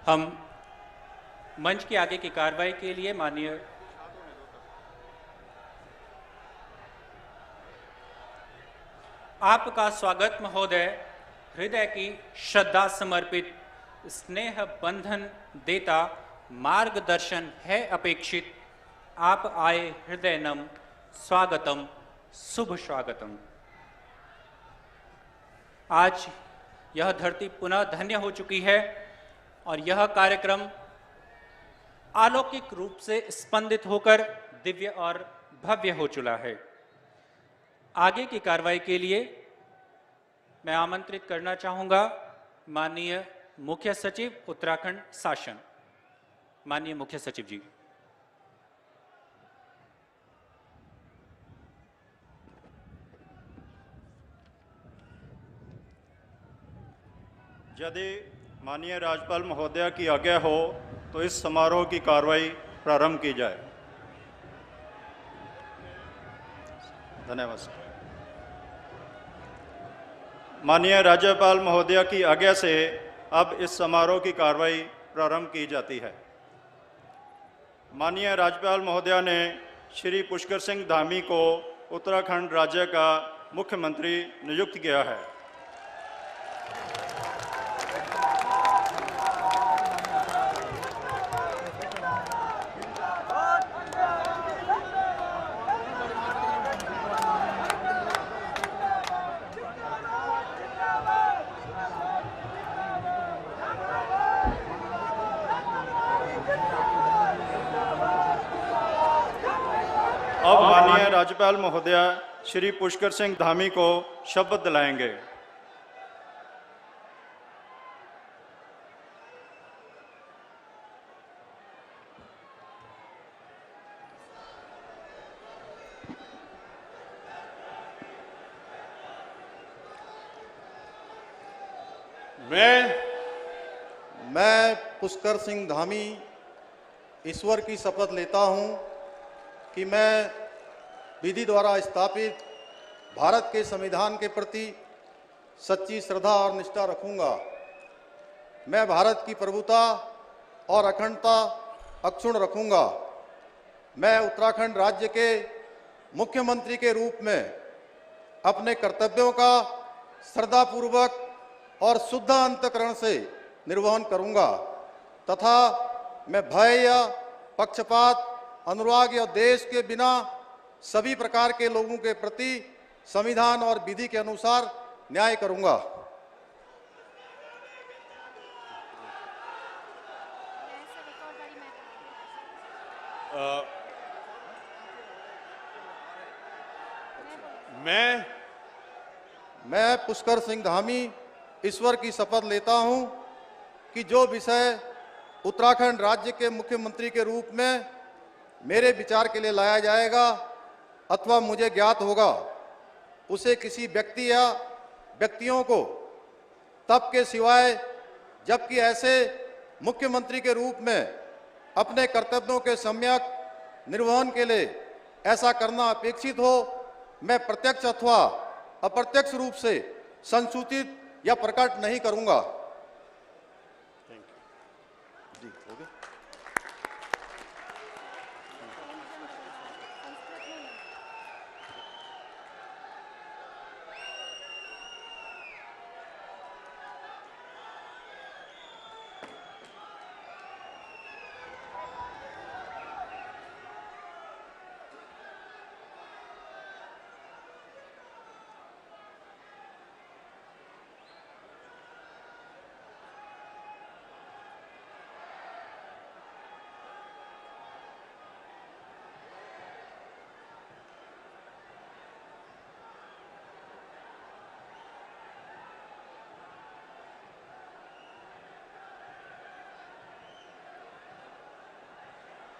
हम मंच के आगे की कार्रवाई के लिए माननीय आपका स्वागत महोदय। हृदय की श्रद्धा समर्पित स्नेह बंधन देता मार्गदर्शन है अपेक्षित। आप आए हृदय नम स्वागतम, शुभ स्वागतम। आज यह धरती पुनः धन्य हो चुकी है और यह कार्यक्रम अलौकिक रूप से स्पंदित होकर दिव्य और भव्य हो चुका है। आगे की कार्रवाई के लिए मैं आमंत्रित करना चाहूंगा माननीय मुख्य सचिव उत्तराखंड शासन, माननीय मुख्य सचिव जी। यदि माननीय राज्यपाल महोदया की आज्ञा हो तो इस समारोह की कार्रवाई प्रारंभ की जाए। धन्यवाद। माननीय राज्यपाल महोदया की आज्ञा से अब इस समारोह की कार्रवाई प्रारंभ की जाती है। माननीय राज्यपाल महोदया ने श्री पुष्कर सिंह धामी को उत्तराखंड राज्य का मुख्यमंत्री नियुक्त किया है। अब माननीय राज्यपाल महोदया श्री पुष्कर सिंह धामी को शपथ दिलाएंगे। मैं पुष्कर सिंह धामी ईश्वर की शपथ लेता हूं कि मैं विधि द्वारा स्थापित भारत के संविधान के प्रति सच्ची श्रद्धा और निष्ठा रखूंगा। मैं भारत की प्रभुता और अखंडता अक्षुण्ण रखूंगा। मैं उत्तराखंड राज्य के मुख्यमंत्री के रूप में अपने कर्तव्यों का श्रद्धापूर्वक और शुद्ध अंतःकरण से निर्वहन करूंगा तथा मैं भय या पक्षपात, अनुराग या देश के बिना सभी प्रकार के लोगों के प्रति संविधान और विधि के अनुसार न्याय करूंगा। मैं पुष्कर सिंह धामी ईश्वर की शपथ लेता हूं कि जो विषय उत्तराखंड राज्य के मुख्यमंत्री के रूप में मेरे विचार के लिए लाया जाएगा अथवा मुझे ज्ञात होगा, उसे किसी व्यक्ति या व्यक्तियों को तब के सिवाय जबकि ऐसे मुख्यमंत्री के रूप में अपने कर्तव्यों के सम्यक निर्वहन के लिए ऐसा करना अपेक्षित हो, मैं प्रत्यक्ष अथवा अप्रत्यक्ष रूप से संसूचित या प्रकट नहीं करूंगा।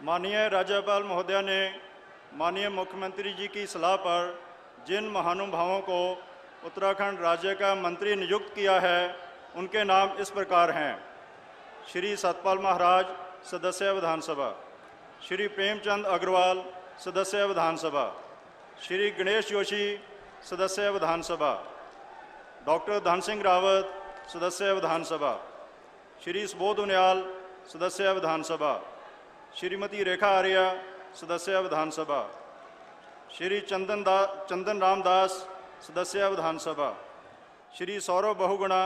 माननीय राज्यपाल महोदया ने माननीय मुख्यमंत्री जी की सलाह पर जिन महानुभावों को उत्तराखंड राज्य का मंत्री नियुक्त किया है उनके नाम इस प्रकार हैं। श्री सतपाल महाराज, सदस्य विधानसभा। श्री प्रेमचंद अग्रवाल, सदस्य विधानसभा। श्री गणेश जोशी, सदस्य विधानसभा। डॉक्टर धन सिंह रावत, सदस्य विधानसभा। श्री सुबोध उनियाल सदस्य विधानसभा, श्रीमती रेखा आर्या सदस्य विधानसभा, श्री चंदन रामदास सदस्य विधानसभा, श्री सौरभ बहुगुणा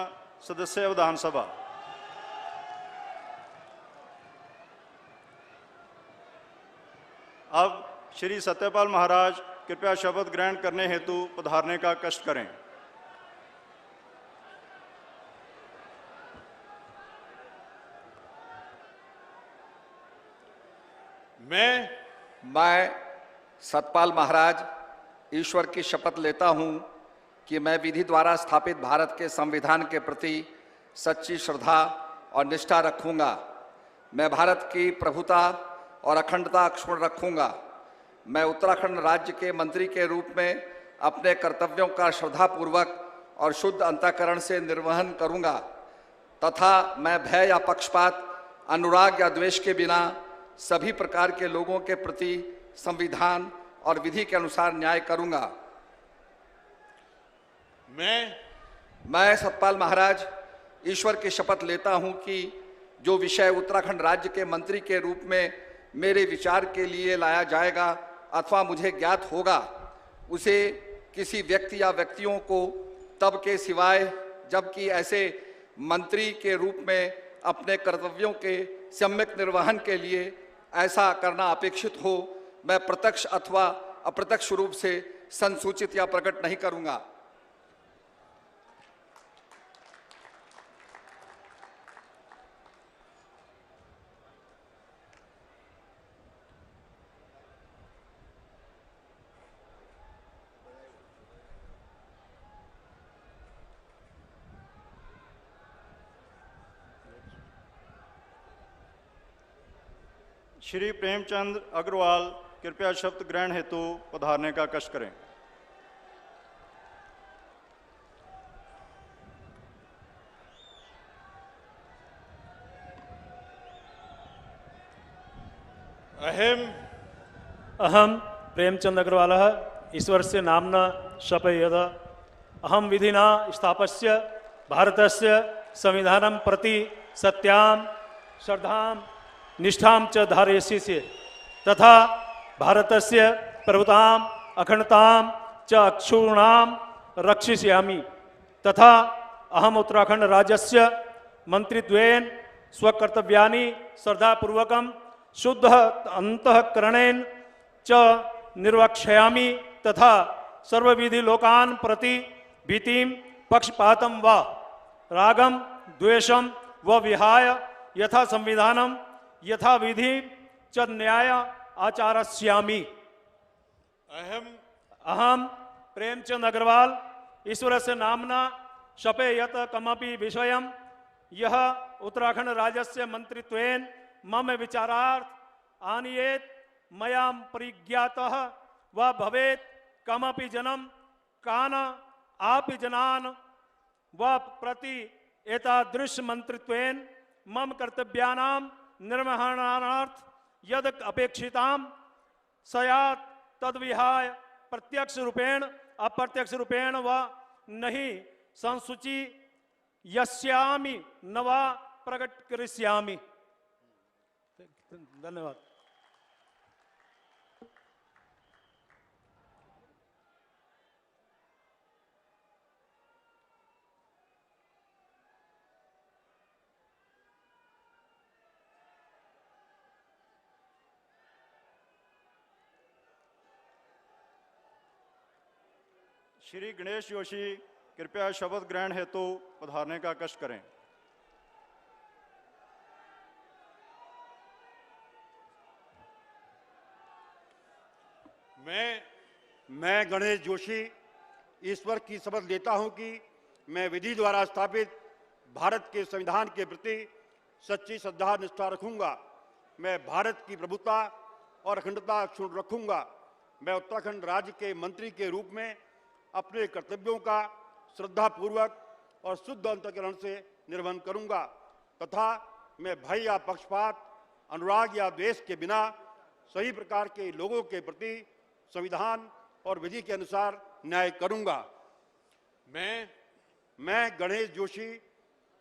सदस्य विधानसभा। अब श्री सत्यपाल महाराज कृपया शपथ ग्रहण करने हेतु पधारने का कष्ट करें। मैं सतपाल महाराज ईश्वर की शपथ लेता हूं कि मैं विधि द्वारा स्थापित भारत के संविधान के प्रति सच्ची श्रद्धा और निष्ठा रखूंगा। मैं भारत की प्रभुता और अखंडता अक्षुण्ण रखूंगा। मैं उत्तराखंड राज्य के मंत्री के रूप में अपने कर्तव्यों का श्रद्धापूर्वक और शुद्ध अंतःकरण से निर्वहन करूंगा तथा मैं भय या पक्षपात, अनुराग या द्वेष के बिना सभी प्रकार के लोगों के प्रति संविधान और विधि के अनुसार न्याय करूंगा। मैं सतपाल महाराज ईश्वर की शपथ लेता हूं कि जो विषय उत्तराखंड राज्य के मंत्री के रूप में मेरे विचार के लिए लाया जाएगा अथवा मुझे ज्ञात होगा, उसे किसी व्यक्ति या व्यक्तियों को तब के सिवाय जबकि ऐसे मंत्री के रूप में अपने कर्तव्यों के सम्यक निर्वहन के लिए ऐसा करना अपेक्षित हो, मैं प्रत्यक्ष अथवा अप्रत्यक्ष रूप से संसूचित या प्रकट नहीं करूंगा। श्री प्रेमचंद अग्रवाल कृपया शपथ ग्रहण हेतु पधारने का कष्ट करें। अहम प्रेमचंद अग्रवालः ईश्वरस्य नाम्ना शपयेत् अहम विधिना स्थापस्य भारतस्य संविधानं प्रति सत्यां श्रद्धां निष्ठां च धारयिष्ये तथा भारतस्य प्रभुतां अखंडतां च अक्षुण्णां रक्षिष्यामि तथा अहम उत्तराखंड राज्यस्य मंत्रित्वेन स्वकर्तव्यानि श्रद्धापूर्वकं शुद्ध अंतःकरणेन च निर्वक्ष्यामि तथा सर्वविधि लोकान् प्रति भीतिं पक्षपातं वा रागं द्वेषं व विहाय यथा संविधानं यथा विधि च न्याय आचरिष्यामि। अहम प्रेमचंद अग्रवाल ईश्वरस्य नाम्ना शपयेत् कमपि विषयं यः उत्तराखंड राज्यस्य मंत्रित्वेन मम विचारार्थ आनीयेत् मया परिज्ञातः व भवेत् कमपि जनं कान आपि जनान् व प्रति एतादृश मंत्रित्वेन मम कर्तव्यानां निर्वहणार्थ यद अपेक्षितां स्यात् तद्विहाय प्रत्यक्ष रूपेण अप्रत्यक्ष रूपेण व नहीं संसूची यस्यामि न वा प्रकट करिष्यामि। धन्यवाद। श्री गणेश जोशी कृपया शपथ ग्रहण हेतु पधारने का कष्ट करें। मैं गणेश जोशी ईश्वर की शपथ लेता हूं कि मैं विधि द्वारा स्थापित भारत के संविधान के प्रति सच्ची श्रद्धा निष्ठा रखूंगा। मैं भारत की प्रभुता और अखंडता अक्षुण्ण रखूंगा। मैं उत्तराखंड राज्य के मंत्री के रूप में अपने कर्तव्यों का श्रद्धापूर्वक और शुद्ध अंतःकरण से निर्वहन करूंगा तथा मैं भय या पक्षपात, अनुराग या द्वेष के बिना सभी प्रकार के लोगों के प्रति संविधान और विधि के अनुसार न्याय करूंगा। मैं गणेश जोशी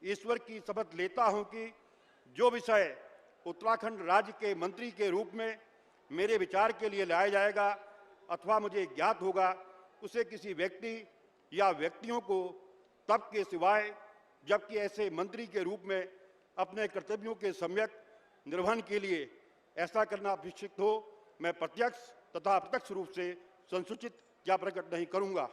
ईश्वर की शपथ लेता हूं कि जो विषय उत्तराखंड राज्य के मंत्री के रूप में मेरे विचार के लिए लाया जाएगा अथवा मुझे ज्ञात होगा, उसे किसी व्यक्ति या व्यक्तियों को तब के सिवाय जबकि ऐसे मंत्री के रूप में अपने कर्तव्यों के सम्यक निर्वहन के लिए ऐसा करना अपेक्षित हो, मैं प्रत्यक्ष तथा अप्रत्यक्ष रूप से संसूचित या प्रकट नहीं करूंगा।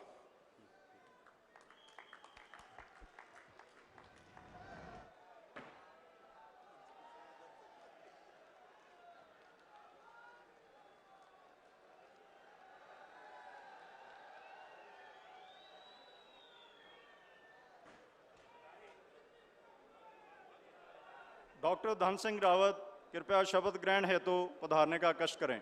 डॉक्टर धन सिंह रावत कृपया शपथ ग्रहण हेतु पधारने का कष्ट करें।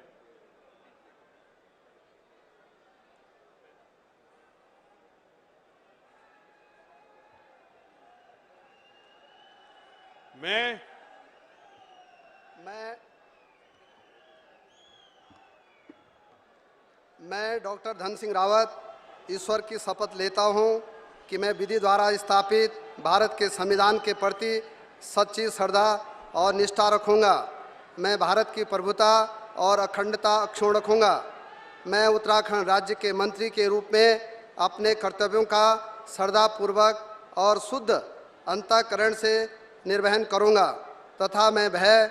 मैं डॉक्टर धन सिंह रावत ईश्वर की शपथ लेता हूं कि मैं विधि द्वारा स्थापित भारत के संविधान के प्रति सच्ची श्रद्धा और निष्ठा रखूंगा। मैं भारत की प्रभुता और अखंडता अक्षुण्ण रखूंगा। मैं उत्तराखंड राज्य के मंत्री के रूप में अपने कर्तव्यों का श्रद्धापूर्वक और शुद्ध अंतःकरण से निर्वहन करूंगा तथा मैं भय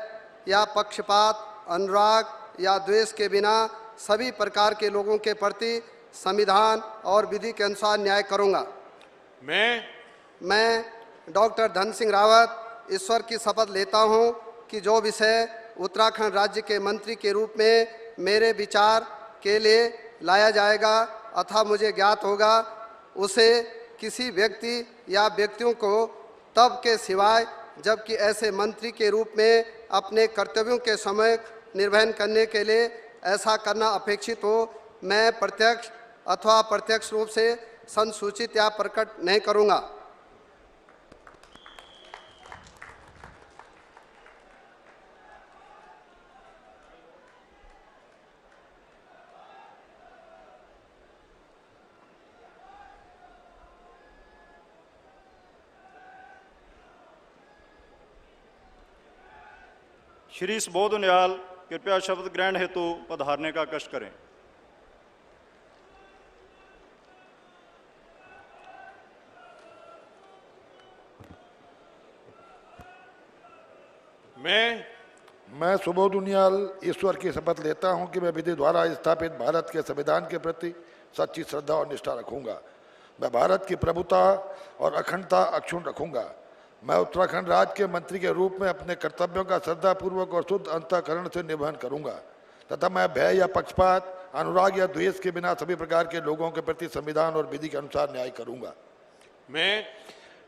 या पक्षपात, अनुराग या द्वेष के बिना सभी प्रकार के लोगों के प्रति संविधान और विधि के अनुसार न्याय करूंगा। मैं डॉक्टर धन सिंह रावत ईश्वर की शपथ लेता हूं कि जो विषय उत्तराखंड राज्य के मंत्री के रूप में मेरे विचार के लिए लाया जाएगा अथवा मुझे ज्ञात होगा, उसे किसी व्यक्ति या व्यक्तियों को तब के सिवाय जबकि ऐसे मंत्री के रूप में अपने कर्तव्यों के समय निर्वहन करने के लिए ऐसा करना अपेक्षित हो, मैं प्रत्यक्ष अथवा अप्रत्यक्ष रूप से संसूचित या प्रकट नहीं करूंगा। श्री सुबोध उनियाल कृपया शपथ ग्रहण हेतु पधारने का कष्ट करें। मैं सुबोध उनियाल ईश्वर की शपथ लेता हूं कि मैं विधि द्वारा स्थापित भारत के संविधान के प्रति सच्ची श्रद्धा और निष्ठा रखूंगा। मैं भारत की प्रभुता और अखंडता अक्षुण्ण रखूंगा। मैं उत्तराखंड राज्य के मंत्री के रूप में अपने कर्तव्यों का श्रद्धापूर्वक और शुद्ध अंतःकरण से निर्वहन करूंगा तथा मैं भय या पक्षपात, अनुराग या द्वेष के बिना सभी प्रकार के लोगों के प्रति संविधान और विधि के अनुसार न्याय करूंगा।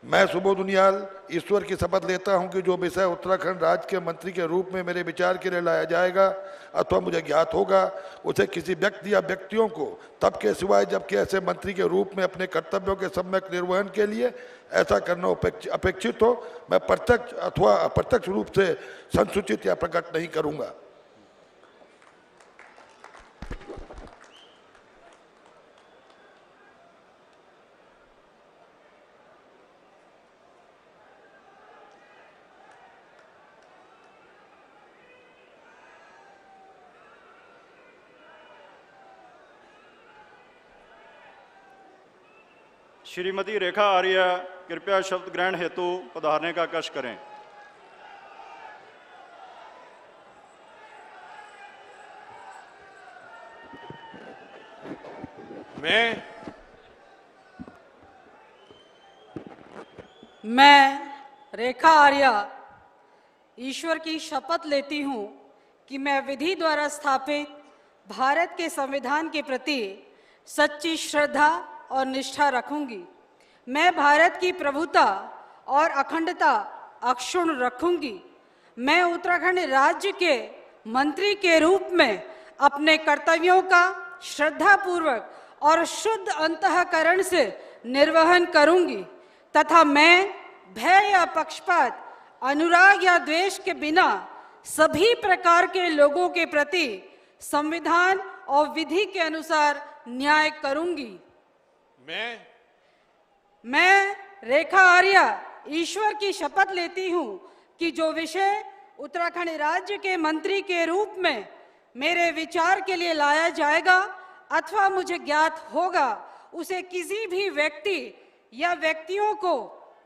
मैं सुबोध उनियाल ईश्वर की शपथ लेता हूं कि जो विषय उत्तराखंड राज्य के मंत्री के रूप में मेरे विचार के लिए लाया जाएगा अथवा मुझे ज्ञात होगा, उसे किसी व्यक्ति या व्यक्तियों को तब के सिवाय जबकि ऐसे मंत्री के रूप में अपने कर्तव्यों के सम्यक निर्वहन के लिए ऐसा करना अपेक्षित हो, मैं प्रत्यक्ष अथवा अप्रत्यक्ष रूप से संसूचित या प्रकट नहीं करूंगा। श्रीमती रेखा आर्य कृपया शपथ ग्रहण हेतु पधारने का कष्ट करें। मैं रेखा आर्य ईश्वर की शपथ लेती हूं कि मैं विधि द्वारा स्थापित भारत के संविधान के प्रति सच्ची श्रद्धा और निष्ठा रखूंगी। मैं भारत की प्रभुता और अखंडता अक्षुण्ण रखूंगी। मैं उत्तराखंड राज्य के मंत्री के रूप में अपने कर्तव्यों का श्रद्धापूर्वक और शुद्ध अंतःकरण से निर्वहन करूंगी तथा मैं भय या पक्षपात, अनुराग या द्वेष के बिना सभी प्रकार के लोगों के प्रति संविधान और विधि के अनुसार न्याय करूंगी। मैं रेखा आर्य ईश्वर की शपथ लेती हूँ कि जो विषय उत्तराखंड राज्य के मंत्री के रूप में मेरे विचार के लिए लाया जाएगा अथवा मुझे ज्ञात होगा, उसे किसी भी व्यक्ति या व्यक्तियों को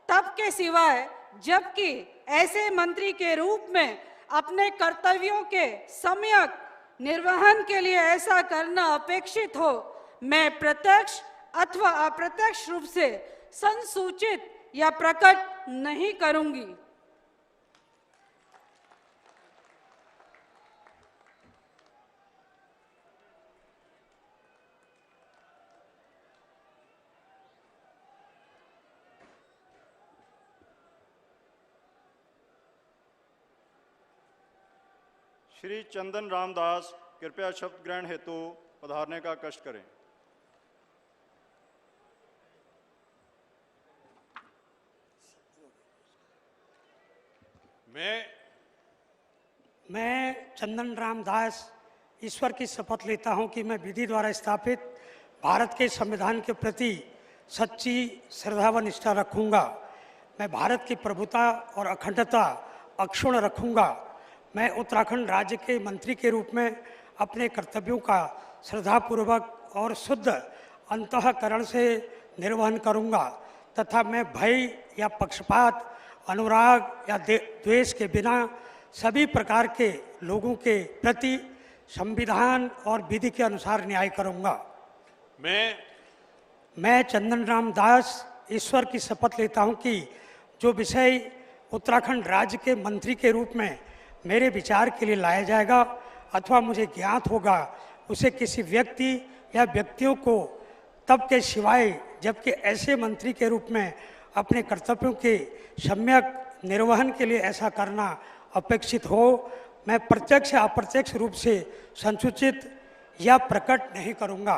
तब के सिवाय जबकि ऐसे मंत्री के रूप में अपने कर्तव्यों के सम्यक निर्वहन के लिए ऐसा करना अपेक्षित हो, मैं प्रत्यक्ष अथवा अप्रत्यक्ष रूप से संसूचित या प्रकट नहीं करूंगी। श्री चंदन रामदास कृपया शपथ ग्रहण हेतु पधारने का कष्ट करें। मैं चंदन रामदास ईश्वर की शपथ लेता हूं कि मैं विधि द्वारा स्थापित भारत के संविधान के प्रति सच्ची श्रद्धा व निष्ठा रखूंगा। मैं भारत की प्रभुता और अखंडता अक्षुण्ण रखूंगा। मैं उत्तराखंड राज्य के मंत्री के रूप में अपने कर्तव्यों का श्रद्धापूर्वक और शुद्ध अंतःकरण से निर्वहन करूंगा तथा मैं भय या पक्षपात, अनुराग या द्वेष के बिना सभी प्रकार के लोगों के प्रति संविधान और विधि के अनुसार न्याय करूंगा। मैं चंदन राम दास ईश्वर की शपथ लेता हूं कि जो विषय उत्तराखंड राज्य के मंत्री के रूप में मेरे विचार के लिए लाया जाएगा अथवा मुझे ज्ञात होगा, उसे किसी व्यक्ति या व्यक्तियों को तब के सिवाय जबकि ऐसे मंत्री के रूप में अपने कर्तव्यों के सम्यक निर्वहन के लिए ऐसा करना अपेक्षित हो, मैं प्रत्यक्ष या अप्रत्यक्ष रूप से संसूचित या प्रकट नहीं करूंगा।